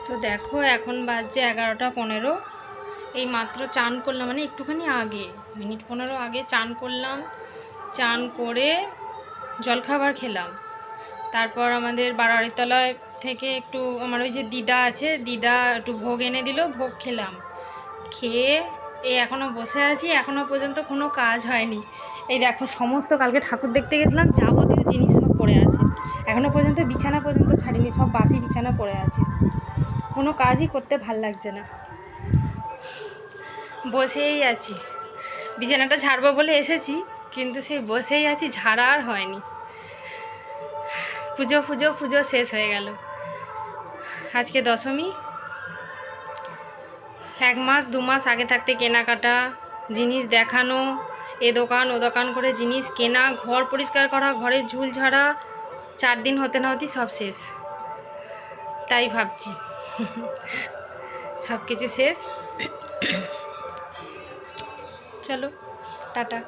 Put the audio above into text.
তো দেখো এখন বাজছে 11টা 15। এই মাত্র চান করলাম, মানে একটুখানি আগে, মিনিট 15 আগে চান করলাম। চান করে জলখাবার খেলাম। তারপর আমাদের বাড়িতলায় থেকে একটু আমার ওই যে দিদা আছে, দিদা একটু ভোগ এনে দিল, ভোগ খেলাম। খেয়ে এখনও বসে আছি, এখনও পর্যন্ত কোনো কাজ হয়নি। এই দেখো সমস্ত কালকে ঠাকুর দেখতে গেছিলাম, যাবতীয় জিনিস সব পড়ে আছে। এখনও পর্যন্ত বিছানা পর্যন্ত ছাড়িনি, সব বাসি বিছানা পড়ে আছে। কোনো কাজই করতে ভাল লাগছে না, বসেই আছি। বিছানাটা ঝাড়বো বলে এসেছি, কিন্তু সেই বসেই আছি, ঝাড়া আর হয়নি। পুজো শেষ হয়ে গেল। আজকে দশমী। 1 মাস 2 মাস আগে থাকতে কেনাকাটা, জিনিস দেখানো, এ দোকান ও দোকান করে জিনিস কেনা, ঘর পরিষ্কার করা, ঘরের ঝুল ঝাড়া, 4 দিন হতে না হতেই সব শেষ। তাই ভাবছি সব কিছু শেষ। চলো টাটা।